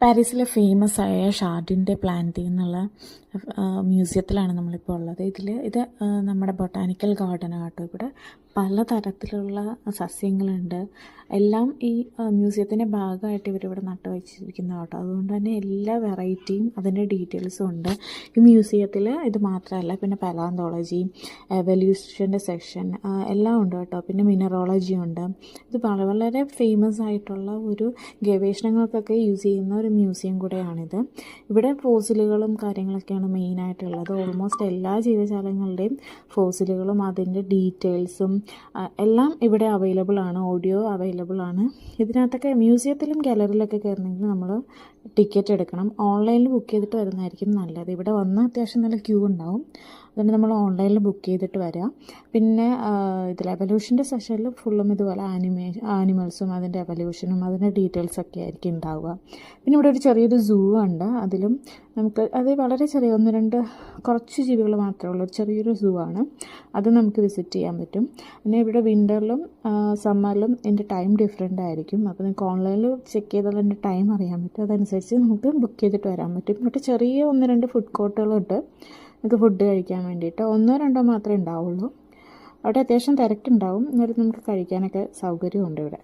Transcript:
പാരീസിലെ ഫേമസ് ആയ ഷാർഡിൻ്റെ പ്ലാന്റി എന്നുള്ള മ്യൂസിയത്തിലാണ് നമ്മളിപ്പോൾ ഉള്ളത്. ഇത് നമ്മുടെ ബൊട്ടാനിക്കൽ ഗാർഡനാണ് കേട്ടോ. ഇവിടെ പലതരത്തിലുള്ള സസ്യങ്ങളുണ്ട്. എല്ലാം ഈ മ്യൂസിയത്തിൻ്റെ ഭാഗമായിട്ട് ഇവരിവിടെ നട്ടു വച്ചിരിക്കുന്ന കേട്ടോ. അതുകൊണ്ട് തന്നെ എല്ലാ വെറൈറ്റിയും അതിൻ്റെ ഡീറ്റെയിൽസും ഉണ്ട് ഈ മ്യൂസിയത്തിൽ. ഇത് മാത്രമല്ല, പിന്നെ പലാന്തോളജി, എവല്യൂഷൻ്റെ സെക്ഷൻ എല്ലാം ഉണ്ട് കേട്ടോ. പിന്നെ മിനറോളജി ഉണ്ട്. ഇത് വളരെ ഫേമസ് ആയിട്ടുള്ള ഒരു ഗവേഷണങ്ങൾക്കൊക്കെ യൂസ് ചെയ്യുന്ന ഒരു മ്യൂസിയം കൂടെയാണിത്. ഇവിടെ ഫോസിലുകളും കാര്യങ്ങളൊക്കെയാണ് മെയിനായിട്ടുള്ളത്. ഓൾമോസ്റ്റ് എല്ലാ ജീവജാലങ്ങളുടെയും ഫോസിലുകളും അതിൻ്റെ ഡീറ്റെയിൽസും എല്ലാം ഇവിടെ അവൈലബിൾ ആണ്. ഓഡിയോ അവൈലബിൾ ആണ്. ഇതിനകത്തൊക്കെ മ്യൂസിയത്തിലും ഗാലറിയിലൊക്കെ കയറണമെങ്കിൽ നമ്മൾ ടിക്കറ്റ് എടുക്കണം. ഓൺലൈനിൽ ബുക്ക് ചെയ്തിട്ട് വരുന്നതായിരിക്കും നല്ലത്. ഇവിടെ വന്ന് അത്യാവശ്യം നല്ല ക്യൂ ഉണ്ടാവും. അതുകൊണ്ട് നമ്മൾ ഓൺലൈനിൽ ബുക്ക് ചെയ്തിട്ട് വരാം. പിന്നെ ഇതിൽ എവല്യൂഷൻ്റെ സെഷനിൽ ഫുള്ളും ഇതുപോലെ ആനിമൽസും അതിൻ്റെ എവല്യൂഷനും അതിൻ്റെ ഡീറ്റെയിൽസൊക്കെ ആയിരിക്കും ഉണ്ടാവുക. പിന്നെ ഇവിടെ ഒരു ചെറിയൊരു സൂ ഉണ്ട്. അതിലും നമുക്ക് അത് വളരെ ചെറിയ 1-2 കുറച്ച് ജീവികൾ മാത്രമേ ഉള്ളൂ. ഒരു ചെറിയൊരു സൂ ആണ്. അത് നമുക്ക് വിസിറ്റ് ചെയ്യാൻ പറ്റും. പിന്നെ ഇവിടെ വിൻ്ററിലും സമ്മറിലും ഇതിൻ്റെ ടൈം ഡിഫറെൻ്റ് ആയിരിക്കും. അപ്പോൾ നിങ്ങൾക്ക് ഓൺലൈനിൽ ചെക്ക് ചെയ്താൽ അതിൻ്റെ ടൈം അറിയാൻ പറ്റും. അതനുസരിച്ച് നമുക്ക് ബുക്ക് ചെയ്തിട്ട് വരാൻ പറ്റും. ഇവിടെ ചെറിയ 1-2 ഫുഡ് കോർട്ടുകളുണ്ട് നമുക്ക് ഫുഡ് കഴിക്കാൻ വേണ്ടിയിട്ട്. 1-2 മാത്രമേ ഉണ്ടാവുള്ളൂ. അവിടെ അത്യാവശ്യം തിരക്കുണ്ടാവും. എന്നാലും നമുക്ക് കഴിക്കാനൊക്കെ സൗകര്യമുണ്ട് ഇവിടെ.